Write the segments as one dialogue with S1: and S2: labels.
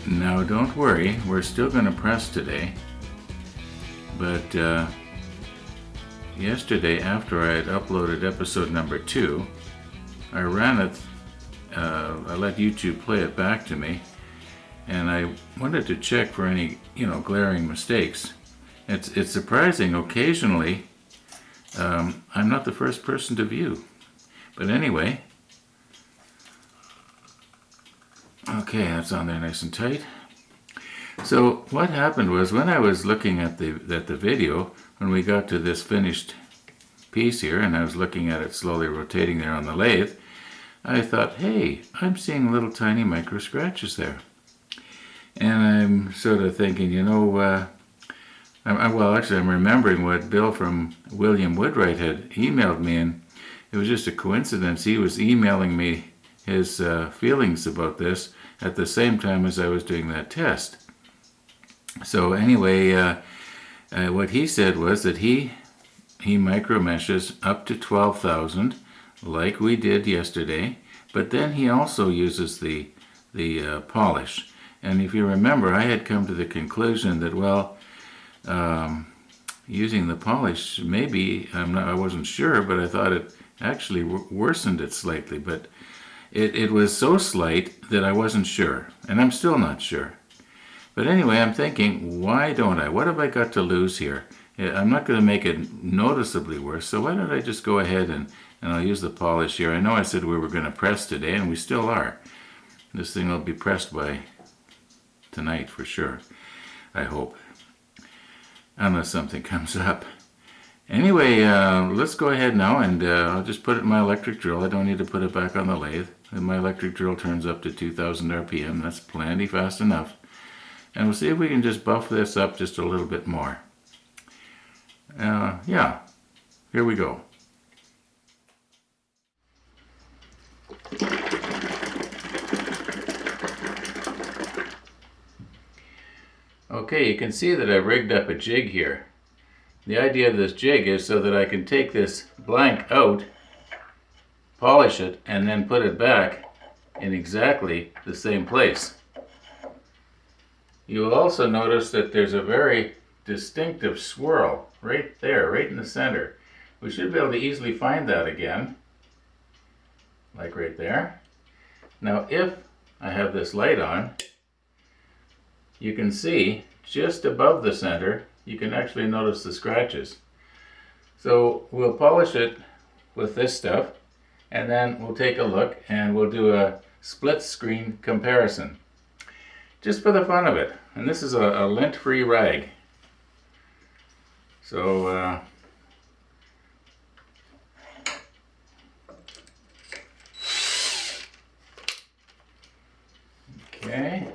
S1: Now don't worry, we're still going to press today, but yesterday after I had uploaded episode number 2, I ran it, I let YouTube play it back to me, and I wanted to check for any, glaring mistakes. It's surprising, occasionally, I'm not the first person to view, but anyway. Okay, that's on there nice and tight. So what happened was, when I was looking at the video, when we got to this finished piece here, and I was looking at it slowly rotating there on the lathe, I thought, hey, I'm seeing little tiny micro scratches there. And I'm sort of thinking, I'm remembering what Bill from William Woodwright had emailed me, and it was just a coincidence. He was emailing me his feelings about this at the same time as I was doing that test. So anyway, what he said was that he micro meshes up to 12,000, like we did yesterday, but then he also uses the polish. And if you remember, I had come to the conclusion that, using the polish, maybe, I wasn't sure, but I thought it actually worsened it slightly, but it was so slight that I wasn't sure, and I'm still not sure. But anyway, I'm thinking, why don't I? What have I got to lose here? I'm not going to make it noticeably worse, so why don't I just go ahead and I'll use the polish here. I know I said we were going to press today, and we still are. This thing will be pressed by tonight for sure, I hope, unless something comes up. Anyway, let's go ahead now, and I'll just put it in my electric drill. I don't need to put it back on the lathe. And my electric drill turns up to 2,000 RPM. That's plenty fast enough. And we'll see if we can just buff this up just a little bit more. Yeah, here we go. Okay, you can see that I rigged up a jig here. The idea of this jig is so that I can take this blank out, polish it, and then put it back in exactly the same place. You will also notice that there's a very distinctive swirl right there, right in the center. We should be able to easily find that again, like right there. Now if I have this light on, you can see just above the center, you can actually notice the scratches. So we'll polish it with this stuff, and then we'll take a look and we'll do a split screen comparison, just for the fun of it. And this is a lint-free rag. So okay.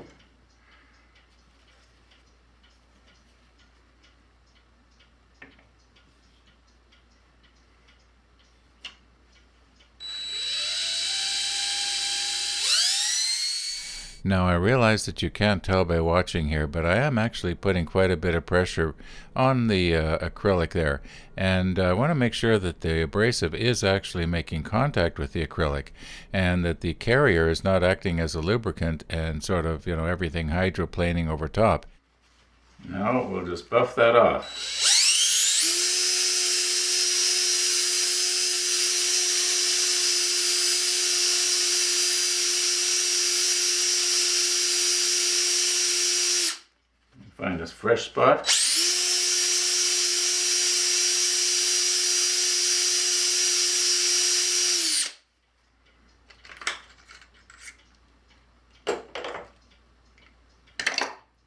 S1: Now I realize that you can't tell by watching here, but I am actually putting quite a bit of pressure on the acrylic there, and I want to make sure that the abrasive is actually making contact with the acrylic, and that the carrier is not acting as a lubricant and sort of, everything hydroplaning over top. Now we'll just buff that off. Find this fresh spot.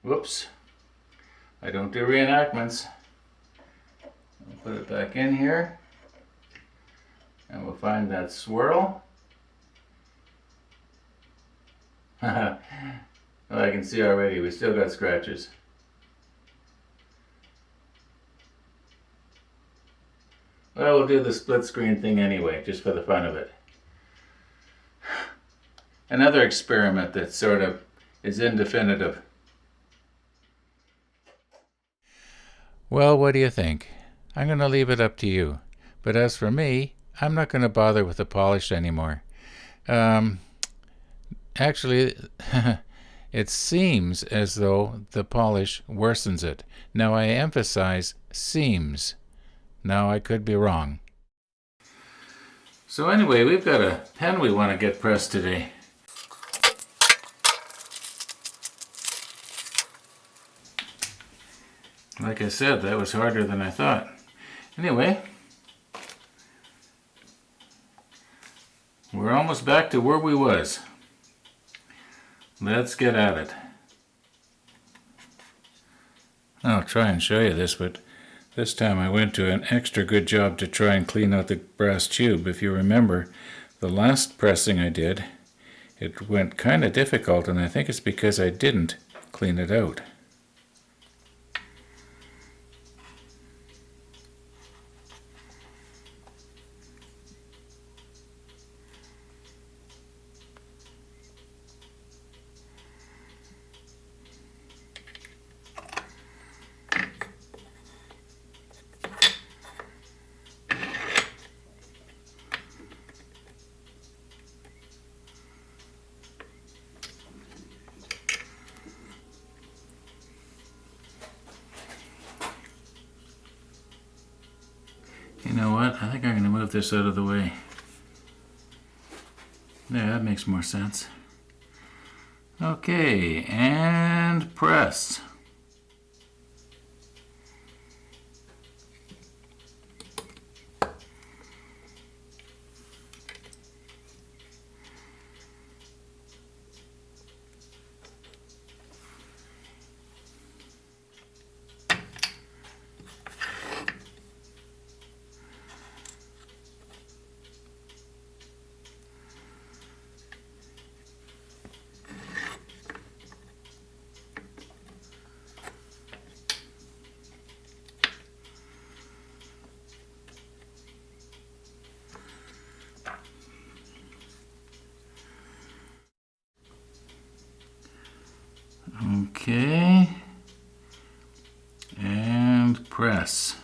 S1: Whoops. I don't do reenactments. I'll put it back in here, and we'll find that swirl. Well, I can see already we still got scratches. Well, we'll do the split screen thing anyway, just for the fun of it. Another experiment that sort of is indefinitive. Well, what do you think? I'm going to leave it up to you. But as for me, I'm not going to bother with the polish anymore. Actually, it seems as though the polish worsens it. Now I emphasize seems. Now I could be wrong. So anyway, we've got a pen we want to get pressed today. Like I said, that was harder than I thought. Anyway, we're almost back to where we was. Let's get at it. I'll try and show you this, but this time I went to an extra good job to try and clean out the brass tube. If you remember, the last pressing I did, it went kind of difficult, and I think it's because I didn't clean it out. You know what? I think I'm going to move this out of the way. There, that makes more sense. Okay, and press. Okay, and press.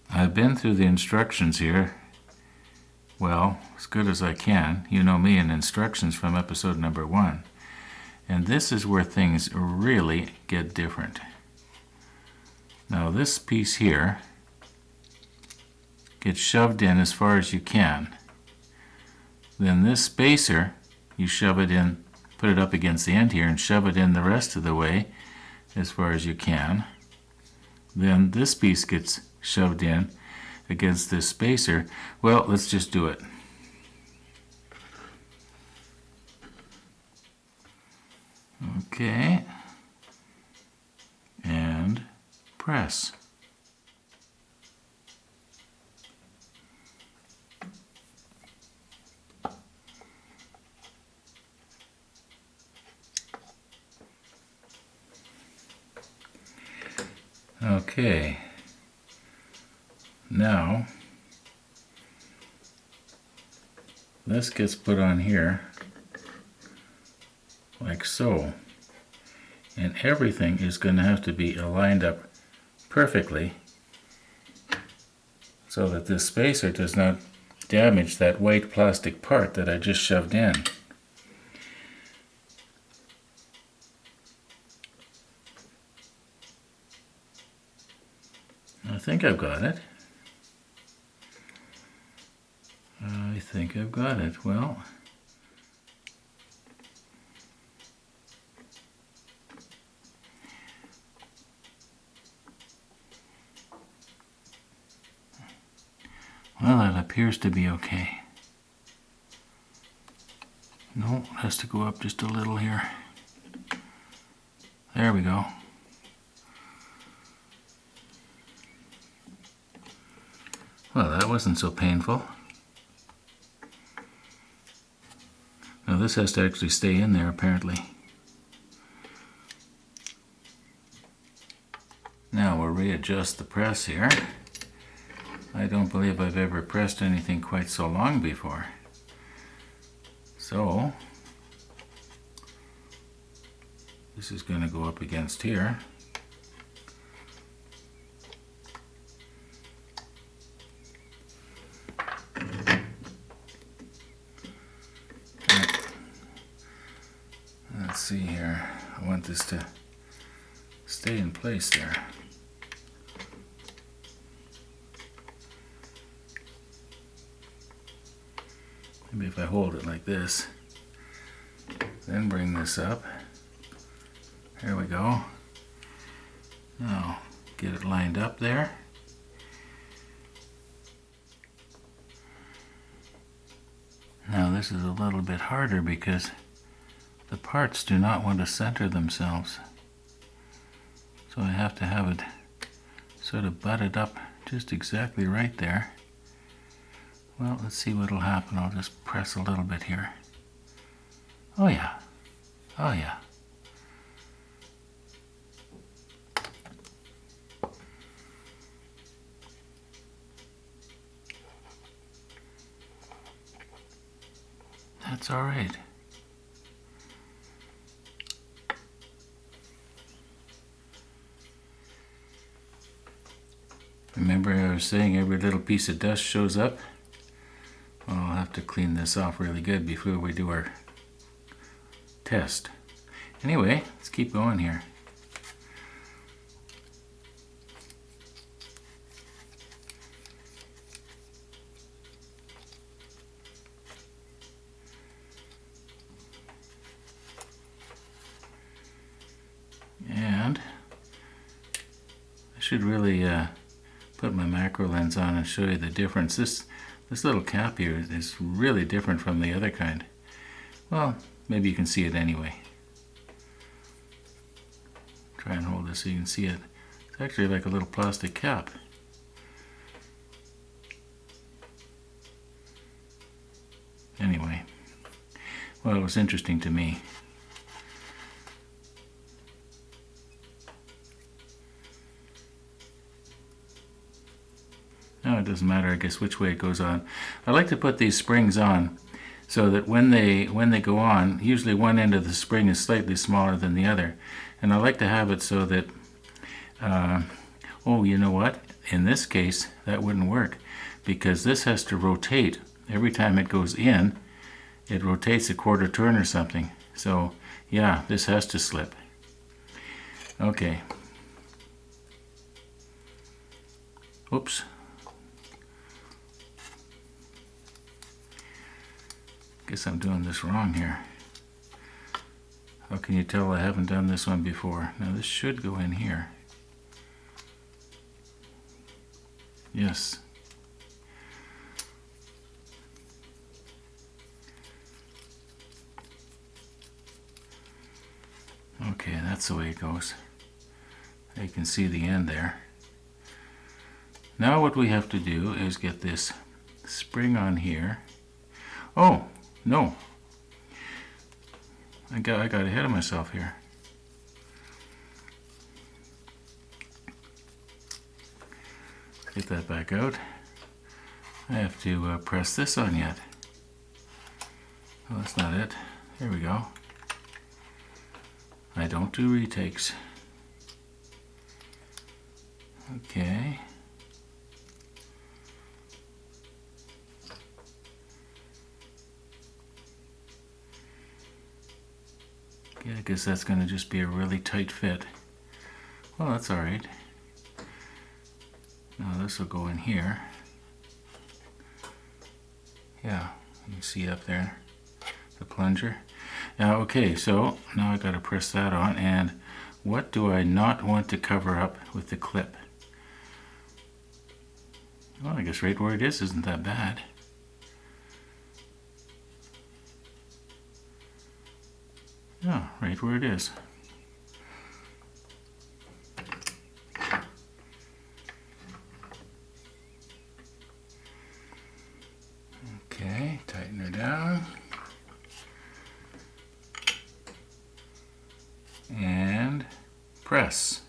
S1: I've been through the instructions here, well, as good as I can. You know me and instructions from episode number 1. And this is where things really get different. Now this piece here gets shoved in as far as you can. Then this spacer, you shove it in, put it up against the end here and shove it in the rest of the way as far as you can. Then this piece gets shoved in against this spacer. Well, let's just do it. Okay, and press. Okay, now this gets put on here like so, and everything is going to have to be aligned up perfectly so that this spacer does not damage that white plastic part that I just shoved in. I think I've got it. I think I've got it. Well, it appears to be okay. No, it has to go up just a little here. There we go. Well, that wasn't so painful. Now this has to actually stay in there apparently. Now we'll readjust the press here. I don't believe I've ever pressed anything quite so long before. So, This is going to go up against here. Let's see here. I want this to stay in place there. Maybe if I hold it like this, then bring this up. There we go. Now get it lined up there. Now this is a little bit harder because the parts do not want to center themselves. So I have to have it sort of butted up just exactly right there. Well, let's see what'll happen. I'll just press a little bit here. Oh yeah. Oh yeah. That's all right. Remember I was saying every little piece of dust shows up? Well, I'll have to clean this off really good before we do our test. Anyway, let's keep going here. And I should really put my macro lens on and show you the difference. This little cap here is really different from the other kind. Well, maybe you can see it anyway. Try and hold this so you can see it. It's actually like a little plastic cap. Anyway, well, it was interesting to me. No, it doesn't matter, I guess, which way it goes on. I like to put these springs on so that when they go on, usually one end of the spring is slightly smaller than the other. And I like to have it so that, oh, you know what? In this case, that wouldn't work because this has to rotate. Every time it goes in, it rotates a quarter turn or something. So, yeah, this has to slip. Okay. Oops. Guess I'm doing this wrong here. How can you tell I haven't done this one before? Now this should go in here. Yes. Okay, that's the way it goes. You can see the end there. Now what we have to do is get this spring on here. Oh, no. I got ahead of myself here. Get that back out. I have to press this on yet. Oh, that's not it. Here we go. I don't do retakes. Okay. Yeah, I guess that's going to just be a really tight fit. Well, that's all right. Now this will go in here. Yeah, you can see up there, the plunger. Now, okay, so now I got to press that on, and what do I not want to cover up with the clip? Well, I guess right where it is isn't that bad. Yeah, right where it is. Okay, tighten her down. And press.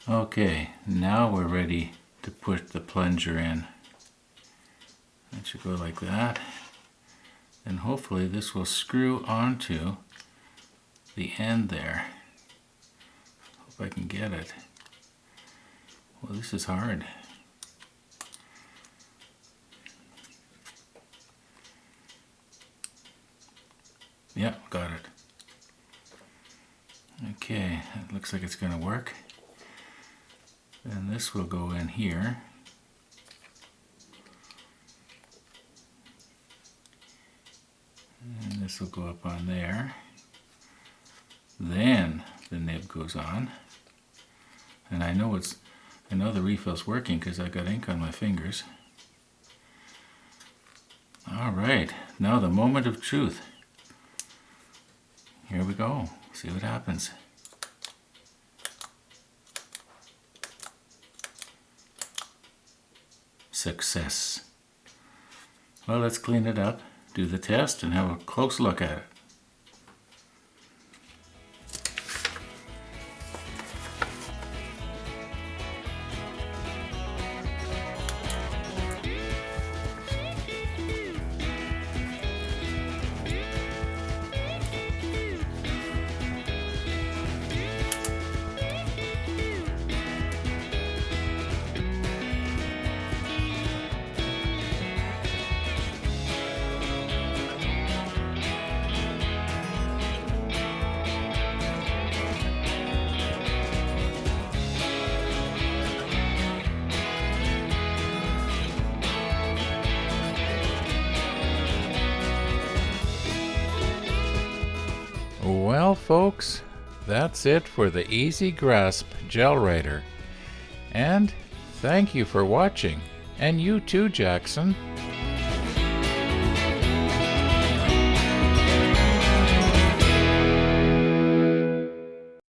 S1: Okay, now we're ready to put the plunger in. That should go like that. And hopefully this will screw onto the end there. Hope I can get it. Well, this is hard. Yeah, got it. Okay, it looks like it's going to work. Then this will go in here. And this will go up on there. Then the nib goes on. And I know the refill's working because I got ink on my fingers. All right, now the moment of truth. Here we go. See what happens. Success. Well, let's clean it up, do the test, and have a close look at it. Well, folks, that's it for the Easy Grasp Gel Writer. And thank you for watching. And you too, Jackson.